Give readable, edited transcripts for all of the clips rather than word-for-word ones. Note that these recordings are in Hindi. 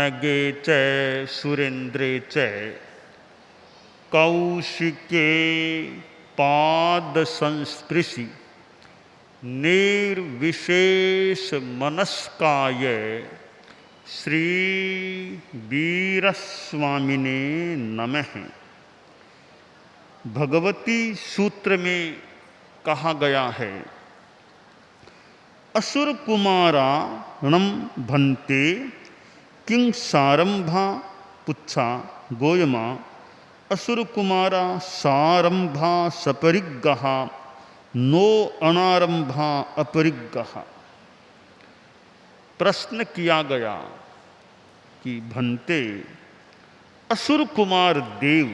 नगे च सुरेन्द्रे च कौशिके पाद संस्पृशि निर्विशेष मनस्काय श्री वीरस्वामिने नमः। भगवती सूत्र में कहा गया है, असुर कुमाराणम भन्ते किं सारंभा पुच्छा गोयमा असुर कुमारा सारंभा सपरिग्गहा नो अनारंभा अपरिग्गहा। प्रश्न किया गया कि भन्ते असुर कुमार देव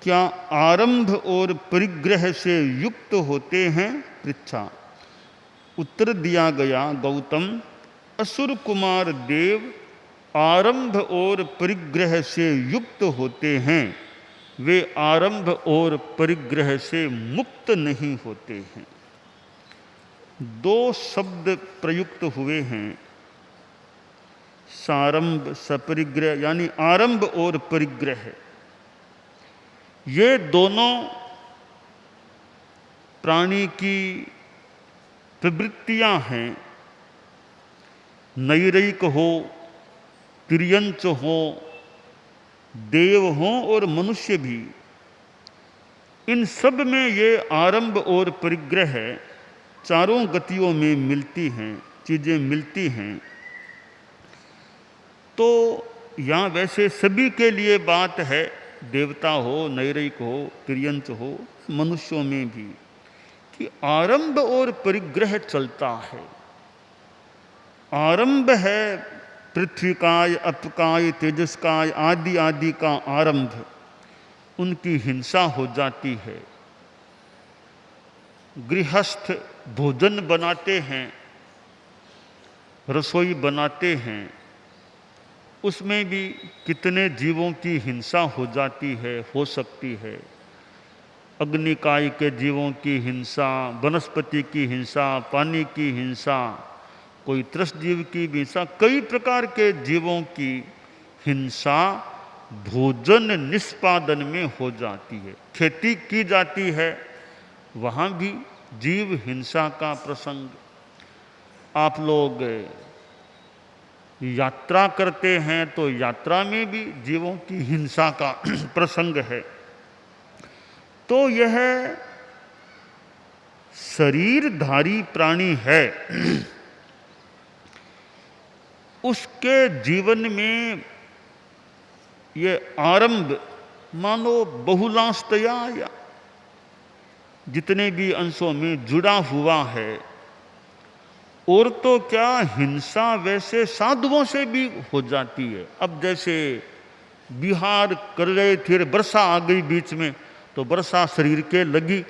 क्या आरंभ और परिग्रह से युक्त होते हैं? पृच्छा। उत्तर दिया गया, गौतम असुर कुमार देव आरंभ और परिग्रह से युक्त होते हैं, वे आरंभ और परिग्रह से मुक्त नहीं होते हैं। दो शब्द प्रयुक्त हुए हैं, सारंभ सपरिग्रह, यानी आरंभ और परिग्रह। ये दोनों प्राणी की प्रवृत्तियां हैं। नैरयिक हो, तिर्यंच हो, देव हो और मनुष्य भी, इन सब में ये आरंभ और परिग्रह चारों गतियों में मिलती हैं, चीजें मिलती हैं। तो यहाँ वैसे सभी के लिए बात है, देवता हो, नैरयिक हो, तिर्यंच हो, मनुष्यों में भी, कि आरंभ और परिग्रह चलता है। आरंभ है पृथ्वीकाय, अपकाय, तेजस्काय आदि आदि का आरंभ, उनकी हिंसा हो जाती है। गृहस्थ भोजन बनाते हैं, रसोई बनाते हैं, उसमें भी कितने जीवों की हिंसा हो जाती है, हो सकती है। अग्निकाय के जीवों की हिंसा, वनस्पति की हिंसा, पानी की हिंसा, कोई त्रस्त जीव की भी हिंसा, कई प्रकार के जीवों की हिंसा भोजन निष्पादन में हो जाती है। खेती की जाती है, वहाँ भी जीव हिंसा का प्रसंग। आप लोग यात्रा करते हैं तो यात्रा में भी जीवों की हिंसा का प्रसंग है। तो यह शरीरधारी प्राणी है, उसके जीवन में ये आरंभ मानो बहुलांशतया या जितने भी अंशों में जुड़ा हुआ है। और तो क्या, हिंसा वैसे साधुओं से भी हो जाती है। अब जैसे बिहार कर रहे थे, वर्षा आ गई बीच में, तो वर्षा शरीर के लगी,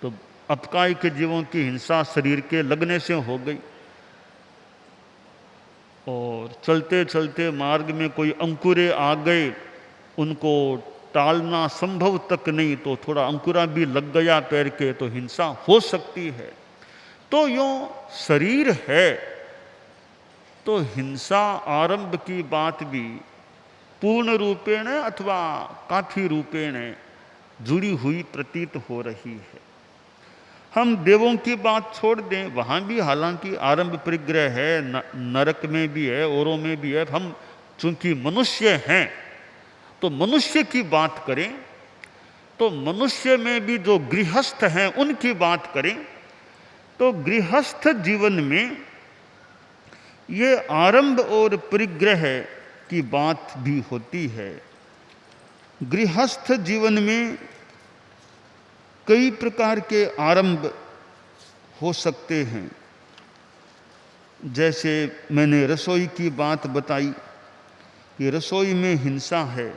तो अपकाय के जीवों की हिंसा शरीर के लगने से हो गई। और चलते चलते मार्ग में कोई अंकुरे आ गए, उनको टालना संभव तक नहीं, तो थोड़ा अंकुरा भी लग गया पैर के, तो हिंसा हो सकती है। तो यूं शरीर है तो हिंसा आरंभ की बात भी पूर्ण रूपेण अथवा काफी रूपेण जुड़ी हुई प्रतीत हो रही है। हम देवों की बात छोड़ दें, वहाँ भी हालांकि आरंभ परिग्रह है, नरक में भी है, औरों में भी है। हम चूंकि मनुष्य हैं तो मनुष्य की बात करें, तो मनुष्य में भी जो गृहस्थ हैं उनकी बात करें, तो गृहस्थ जीवन में ये आरंभ और परिग्रह की बात भी होती है। गृहस्थ जीवन में कई प्रकार के आरंभ हो सकते हैं। जैसे मैंने रसोई की बात बताई कि रसोई में हिंसा है,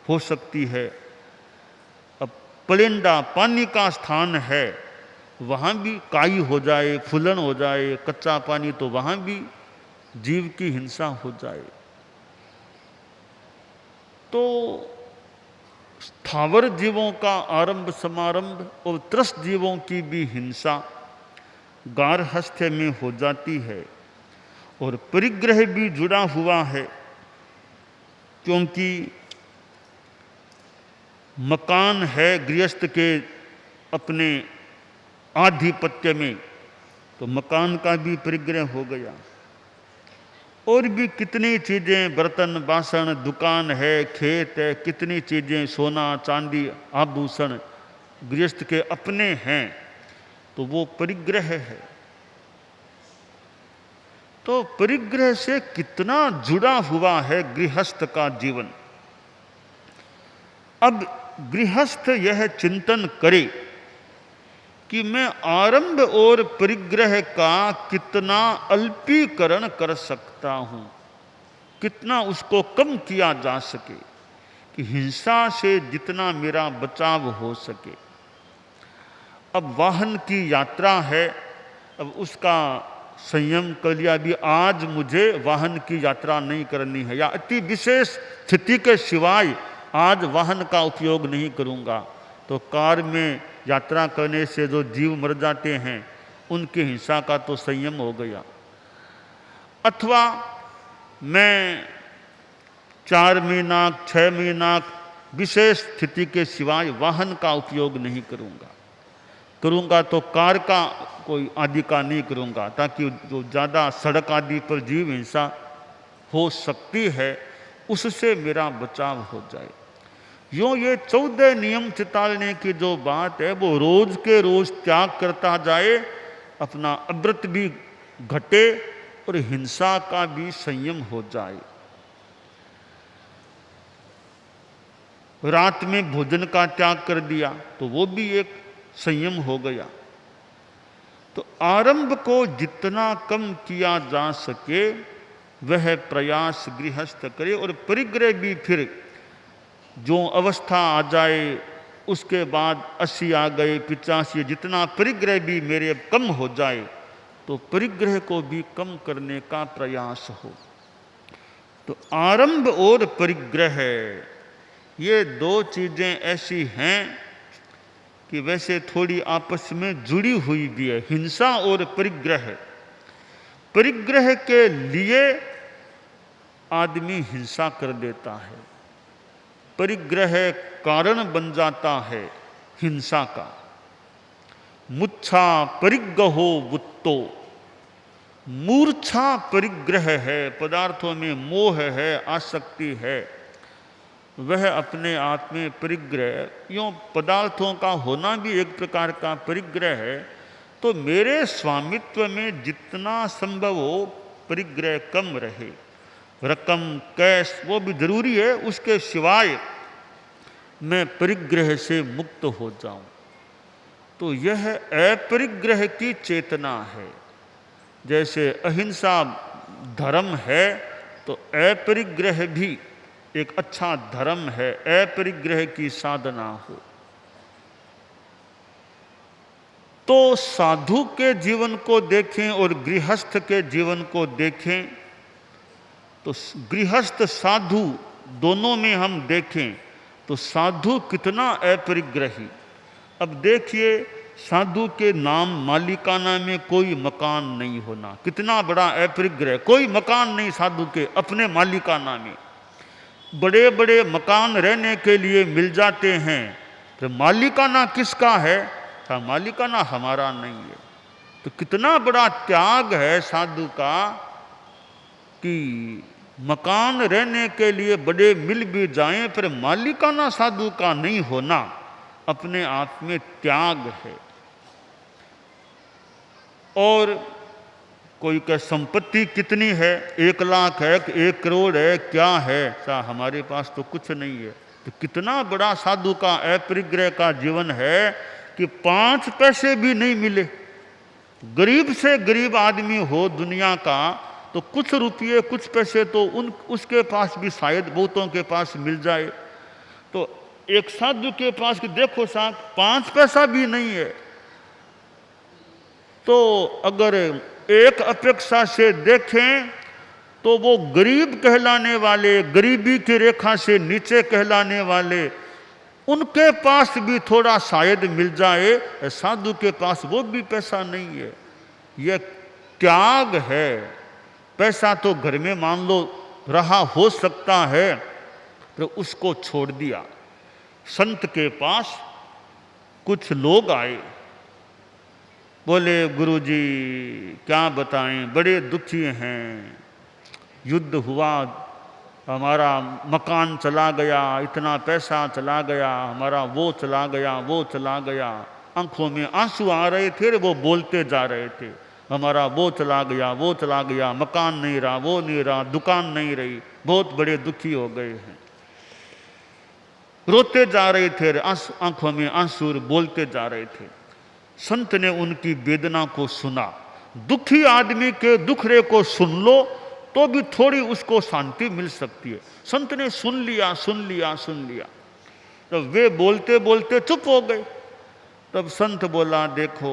हो सकती है। अब पलेंडा पानी का स्थान है, वहाँ भी काई हो जाए, फूलन हो जाए, कच्चा पानी, तो वहाँ भी जीव की हिंसा हो जाए। तो स्थावर जीवों का आरंभ समारंभ और त्रस्त जीवों की भी हिंसा गार्हस्थ्य में हो जाती है। और परिग्रह भी जुड़ा हुआ है। क्योंकि मकान है गृहस्थ के अपने आधिपत्य में, तो मकान का भी परिग्रह हो गया। और भी कितनी चीज़ें, बर्तन बासन, दुकान है, खेत है, कितनी चीज़ें, सोना चांदी आभूषण गृहस्थ के अपने हैं, तो वो परिग्रह है। तो परिग्रह से कितना जुड़ा हुआ है गृहस्थ का जीवन। अब गृहस्थ यह चिंतन करे कि मैं आरंभ और परिग्रह का कितना अल्पीकरण कर सकता हूं, कितना उसको कम किया जा सके कि हिंसा से जितना मेरा बचाव हो सके। अब वाहन की यात्रा है, अब उसका संयम कर लिया, भी आज मुझे वाहन की यात्रा नहीं करनी है, या अति विशेष स्थिति के सिवाय आज वाहन का उपयोग नहीं करूंगा, तो कार में यात्रा करने से जो जीव मर जाते हैं उनकी हिंसा का तो संयम हो गया। अथवा मैं 4 महीना 6 महीना विशेष स्थिति के सिवाय वाहन का उपयोग नहीं करूंगा तो कार का कोई आदि का नहीं करूंगा, ताकि जो ज़्यादा सड़क आदि पर जीव हिंसा हो सकती है उससे मेरा बचाव हो जाए। यूँ ये 14 नियम चितालने की जो बात है वो रोज के रोज त्याग करता जाए, अपना अव्रत भी घटे और हिंसा का भी संयम हो जाए। रात में भोजन का त्याग कर दिया तो वो भी एक संयम हो गया। तो आरंभ को जितना कम किया जा सके वह प्रयास गृहस्थ करे, और परिग्रह भी फिर जो अवस्था आ जाए उसके बाद 80 आ गए 85, जितना परिग्रह भी मेरे कम हो जाए तो परिग्रह को भी कम करने का प्रयास हो। तो आरंभ और परिग्रह ये 2 चीज़ें ऐसी हैं कि वैसे थोड़ी आपस में जुड़ी हुई भी है, हिंसा और परिग्रह। परिग्रह के लिए आदमी हिंसा कर देता है, परिग्रह कारण बन जाता है हिंसा का। मुच्छा परिग्रहो वुत्तो, मूर्छा परिग्रह है, पदार्थों में मोह है, आसक्ति है, वह अपने आप में परिग्रह। यूँ पदार्थों का होना भी एक प्रकार का परिग्रह है। तो मेरे स्वामित्व में जितना संभव हो परिग्रह कम रहे। रकम कैश वो भी जरूरी है, उसके सिवाय मैं परिग्रह से मुक्त हो जाऊं। तो यह अपरिग्रह की चेतना है। जैसे अहिंसा धर्म है तो अपरिग्रह भी एक अच्छा धर्म है, अपरिग्रह की साधना हो। तो साधु के जीवन को देखें और गृहस्थ के जीवन को देखें तो गृहस्थ साधु दोनों में हम देखें तो साधु कितना अपरिग्रही। अब देखिए साधु के नाम मालिकाना में कोई मकान नहीं होना, कितना बड़ा अपरिग्रह। कोई मकान नहीं साधु के अपने मालिकाना में। बड़े बड़े मकान रहने के लिए मिल जाते हैं, तो मालिकाना किसका है? मालिकाना हमारा नहीं है। तो कितना बड़ा त्याग है साधु का कि मकान रहने के लिए बड़े मिल भी जाएं पर मालिकाना साधु का नहीं होना अपने आप में त्याग है। और कोई का संपत्ति कितनी है, 1 लाख है, 1 करोड़ है, क्या है? हमारे पास तो कुछ नहीं है। तो कितना बड़ा साधु का अपरिग्रह का जीवन है कि 5 पैसे भी नहीं मिले। गरीब से गरीब आदमी हो दुनिया का तो कुछ रुपये कुछ पैसे तो उसके पास भी शायद बहुतों के पास मिल जाए। तो एक साधु के पास कि देखो साहब 5 पैसा भी नहीं है। तो अगर एक अपेक्षा से देखें तो वो गरीब कहलाने वाले, गरीबी की रेखा से नीचे कहलाने वाले, उनके पास भी थोड़ा शायद मिल जाए। साधु के पास वो भी पैसा नहीं है। यह त्याग है। पैसा तो घर में मान लो रहा हो सकता है, और उसको छोड़ दिया। संत के पास कुछ लोग आए, बोले गुरुजी क्या बताएं, बड़े दुखी हैं, युद्ध हुआ, हमारा मकान चला गया, इतना पैसा चला गया, हमारा वो चला गया, वो चला गया। आंखों में आंसू आ रहे थे, वो बोलते जा रहे थे, हमारा वो चला गया, वो चला गया, मकान नहीं रहा, वो नहीं रहा, दुकान नहीं रही, बहुत बड़े दुखी हो गए हैं। रोते जा रहे थे, आंखों में आंसू, बोलते जा रहे थे। संत ने उनकी वेदना को सुना। दुखी आदमी के दुखरे को सुन लो तो भी थोड़ी उसको शांति मिल सकती है। संत ने सुन लिया, सुन लिया, सुन लिया। तब वे बोलते बोलते चुप हो गए। तब संत बोला, देखो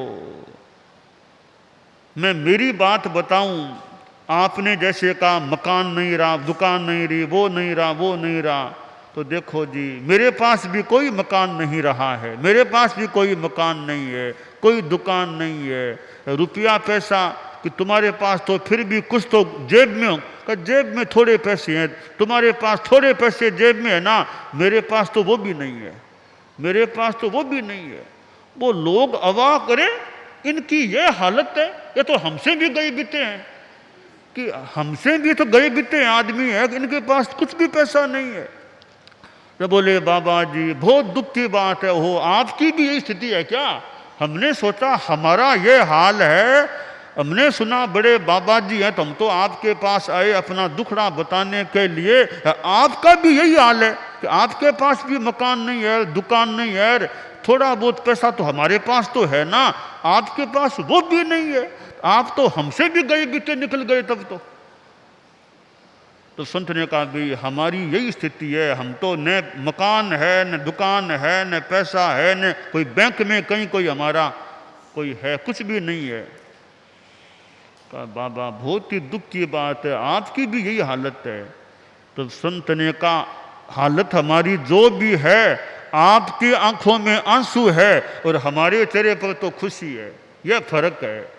मैं मेरी बात बताऊं, आपने जैसे कहा मकान नहीं रहा, दुकान नहीं रही, वो नहीं रहा, वो नहीं रहा, तो देखो जी मेरे पास भी कोई मकान नहीं रहा है, मेरे पास भी कोई मकान नहीं है, कोई दुकान नहीं है, रुपया पैसा कि तुम्हारे पास तो फिर भी कुछ तो जेब में हो, कि जेब में थोड़े पैसे हैं, तुम्हारे पास थोड़े पैसे जेब में है ना, मेरे पास तो वो भी नहीं है, मेरे पास तो वो भी नहीं है। वो लोग अवाक करें, इनकी ये हालत है, ये तो हमसे भी गए बीते हैं, कि हमसे भी तो गए बीते आदमी है, इनके पास कुछ भी पैसा नहीं है। तो बोले बाबा जी बहुत दुख की बात है, हो आपकी भी यही स्थिति है क्या? हमने सोचा हमारा ये हाल है, हमने सुना बड़े बाबा जी हैं, तो हम तो आपके पास आए अपना दुखड़ा बताने के लिए। आपका भी यही हाल है कि आपके पास भी मकान नहीं है, दुकान नहीं है, थोड़ा बहुत पैसा तो हमारे पास तो है ना, आपके पास वो भी नहीं है, आप तो हमसे भी गए बीते निकल गए तब तो संत ने कहा भी हमारी यही स्थिति है, हम तो न मकान है, न दुकान है, न पैसा है, न कोई बैंक में कहीं कोई हमारा कोई है, कुछ भी नहीं है। कहा बाबा बहुत ही दुख की बात है, आपकी भी यही हालत है। तो संत ने कहा हालत हमारी जो भी है, आपकी आंखों में आंसू है और हमारे चेहरे पर तो खुशी है, यह फर्क है।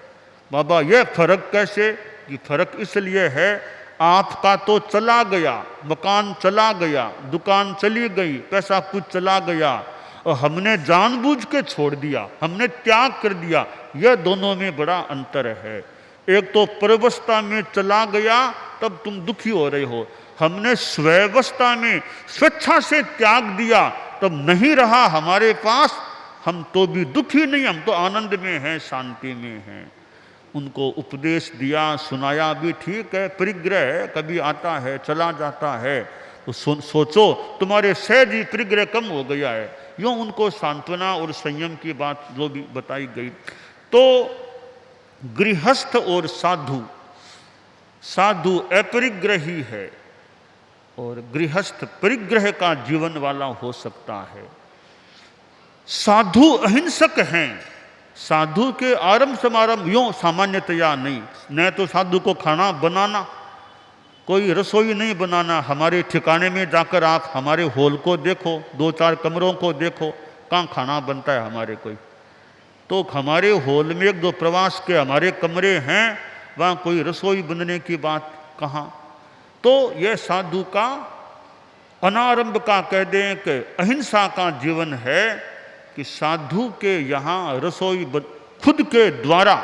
बाबा यह फर्क कैसे? कि फर्क इसलिए है, आपका तो चला गया, मकान चला गया, दुकान चली गई, पैसा कुछ चला गया, और हमने जानबूझ के छोड़ दिया, हमने त्याग कर दिया। यह दोनों में बड़ा अंतर है। एक तो परवस्था में चला गया तब तुम दुखी हो रहे हो, हमने स्ववस्था में स्वेच्छा से त्याग दिया तब नहीं रहा हमारे पास, हम तो भी दुखी नहीं, हम तो आनंद में हैं, शांति में हैं। उनको उपदेश दिया, सुनाया भी, ठीक है परिग्रह कभी आता है चला जाता है, तो सोचो तुम्हारे सहज ही परिग्रह कम हो गया है। यूँ उनको सांत्वना और संयम की बात जो भी बताई गई। तो गृहस्थ और साधु, साधु अपरिग्रही है और गृहस्थ परिग्रह का जीवन वाला हो सकता है। साधु अहिंसक हैं, साधु के आरंभ समारंभ यूँ सामान्यतया नहीं, न तो साधु को खाना बनाना, कोई रसोई नहीं बनाना। हमारे ठिकाने में जाकर आप हमारे हॉल को देखो, 2-4 कमरों को देखो, कहाँ खाना बनता है हमारे कोई? तो हमारे हॉल में 1-2 प्रवास के हमारे कमरे हैं, वहाँ कोई रसोई बनने की बात कहाँ? तो यह साधु का अनारंभ का कह दें कि अहिंसा का जीवन है कि साधु के यहाँ रसोई खुद के द्वारा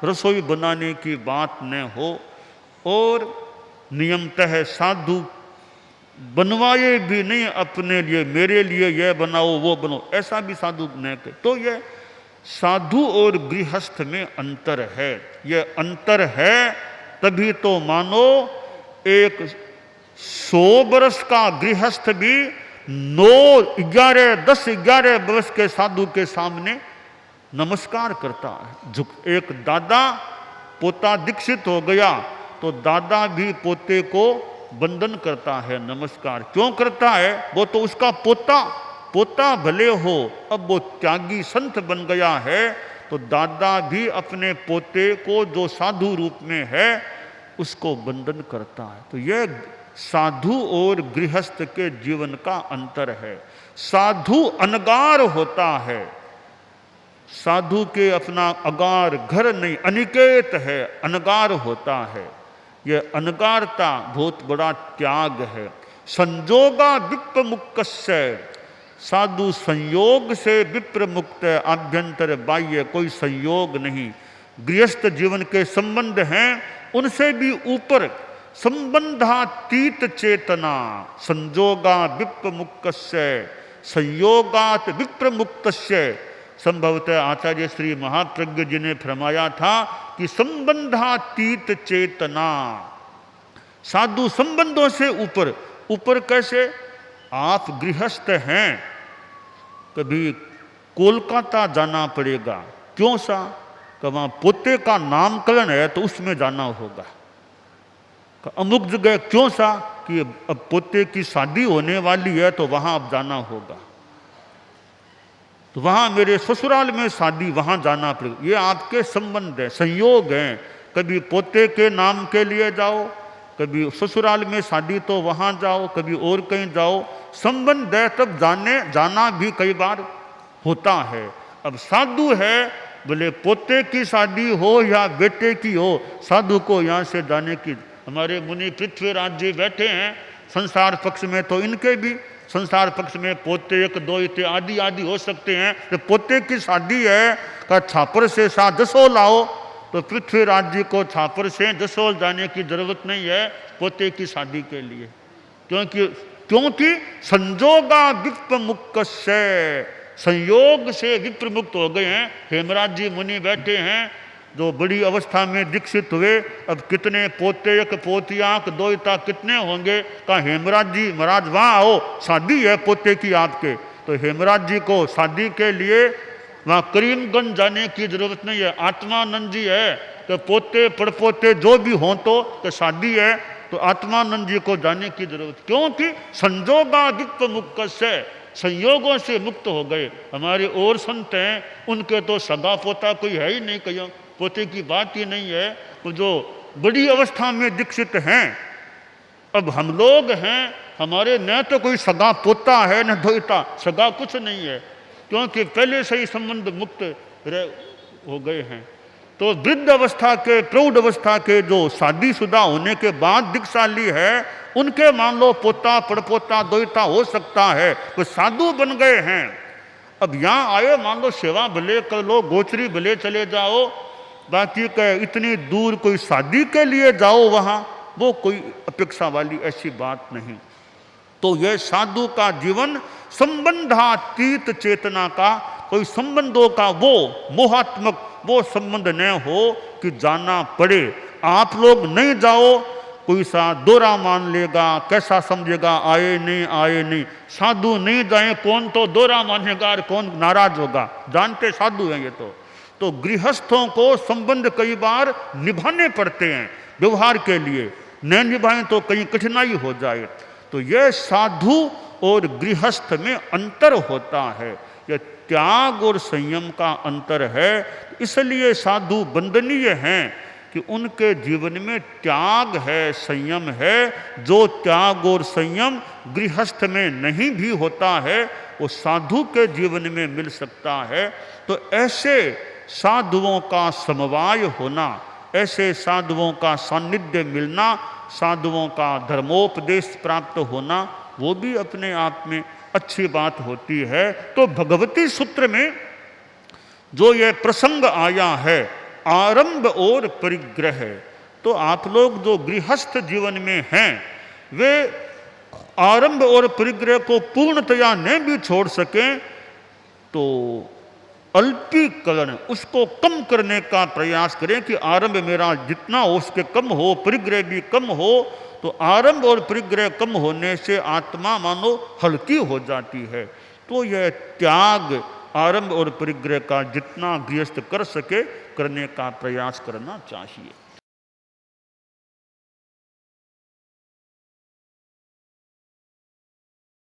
रसोई बनाने की बात न हो, और नियमतः साधु बनवाए भी नहीं अपने लिए, मेरे लिए यह बनाओ वो बनाओ, ऐसा भी साधु न करे। तो यह साधु और गृहस्थ में अंतर है। यह अंतर है तभी तो मानो एक 100 बरस का गृहस्थ भी 10-11 वर्ष के साधु के सामने नमस्कार करता है। एक दादा पोता दीक्षित हो गया तो दादा भी पोते को वंदन करता है, नमस्कार क्यों करता है? वो तो उसका पोता भले हो, अब वो त्यागी संत बन गया है, तो दादा भी अपने पोते को जो साधु रूप में है उसको वंदन करता है। तो यह साधु और गृहस्थ के जीवन का अंतर है। साधु अनगार होता है, साधु के अपना अगार घर नहीं, अनिकेत है, अनगार होता है। यह अनगारता बहुत बड़ा त्याग है। संजोगा विप्र मुक्तस्य, साधु संयोग से विप्र मुक्त, आभ्यंतर बाह्य कोई संयोग नहीं। गृहस्थ जीवन के संबंध हैं उनसे भी ऊपर, संबंधातीत चेतना, संजोगा विप्र मुक्तस्य, संयोगात विप्र मुक्तस्य। संभवतः आचार्य श्री महाप्रज्ञ जी ने फरमाया था कि संबंधातीत चेतना, साधु संबंधों से ऊपर। ऊपर कैसे? आप गृहस्थ हैं, कभी कोलकाता जाना पड़ेगा, क्यों सा? कि वहाँ पोते का नामकरण है तो उसमें जाना होगा। अमुक जगह क्यों सा? कि अब पोते की शादी होने वाली है तो वहाँ अब जाना होगा, तो वहाँ मेरे ससुराल में शादी, वहाँ जाना पड़ेगा। ये आपके संबंध है, संयोग हैं। कभी पोते के नाम के लिए जाओ, कभी ससुराल में शादी तो वहाँ जाओ, कभी और कहीं जाओ। संबंध है तब जाना भी कई बार होता है। अब साधु है, बोले पोते की शादी हो या बेटे की हो, साधु को यहाँ से जाने की। हमारे मुनि पृथ्वीराज जी बैठे हैं, संसार पक्ष में तो इनके भी संसार पक्ष में पोते एक दो इतने आदि आदि हो सकते हैं। तो पोते की शादी है का छापर से सा जसोल आओ, तो पृथ्वीराज जी को छापर से जसोल जाने की जरूरत नहीं है पोते की शादी के लिए, क्योंकि संजोगा विप्र मुक्त से, संयोग से विप्र मुक्त हो गए हैं। हेमराज जी मुनि बैठे हैं जो बड़ी अवस्था में दीक्षित हुए। अब कितने पोते एक पोतियाँ दोइता कितने होंगे? कहा हेमराज जी महाराज वहाँ आओ, शादी है पोते की आपके। तो हेमराज जी को शादी के लिए वहाँ करीमगंज जाने की जरूरत नहीं है। आत्मानंद जी है तो पोते पड़पोते जो भी हों तो शादी है तो आत्मानंद जी को जाने की जरूरत, क्योंकि संजोगा विप्र मुक्त से, संयोगों से मुक्त हो गए। हमारे और संत हैं उनके तो सगा पोता कोई है ही नहीं, कहीं पोते की बात ही नहीं है, वो जो बड़ी अवस्था में दीक्षित हैं। अब हम लोग हैं, हमारे न तो कोई सगा पोता है न धोता, सगा कुछ नहीं है, क्योंकि पहले से ही संबंध मुक्त हो गए हैं। तो वृद्ध अवस्था के, प्रौढ़ अवस्था के जो शादीशुदा होने के बाद दीक्षाली है, उनके मान लो पोता पड़पोता दोइता हो सकता है, तो साधु बन गए हैं। अब यहाँ आए, मान लो सेवा भले कर लो, गोचरी भले चले जाओ, बाकी के इतनी दूर कोई शादी के लिए जाओ वहाँ, वो कोई अपेक्षा वाली ऐसी बात नहीं। तो यह साधु का जीवन संबंधातीत चेतना का, कोई संबंधों का वो मोहात्मक वो संबंध न हो कि जाना पड़े। आप लोग नहीं जाओ, कोई सा दोरा मान लेगा, कैसा समझेगा, आए नहीं। साधु नहीं जाए कौन तो दोरा मानेगा और कौन नाराज होगा, जानते साधु हैं ये तो गृहस्थों को संबंध कई बार निभाने पड़ते हैं व्यवहार के लिए, न निभाएं तो कहीं कठिनाई हो जाए। तो यह साधु और गृहस्थ में अंतर होता है, यह त्याग और संयम का अंतर है। इसलिए साधु वंदनीय हैं कि उनके जीवन में त्याग है, संयम है। जो त्याग और संयम गृहस्थ में नहीं भी होता है, वो साधु के जीवन में मिल सकता है। तो ऐसे साधुओं का समवाय होना, ऐसे साधुओं का सानिध्य मिलना, साधुओं का धर्मोपदेश प्राप्त होना, वो भी अपने आप में अच्छी बात होती है। तो भगवती सूत्र में जो ये प्रसंग आया है आरंभ और परिग्रह, तो आप लोग जो गृहस्थ जीवन में हैं वे आरंभ और परिग्रह को पूर्णतया न भी छोड़ सकें तो अल्पीकरण, उसको कम करने का प्रयास करें कि आरंभ मेरा जितना हो उसके कम हो, परिग्रह भी कम हो। तो आरंभ और परिग्रह कम होने से आत्मा मानो हल्की हो जाती है। तो यह त्याग आरंभ और परिग्रह का जितना गृहस्थ कर सके करने का प्रयास करना चाहिए।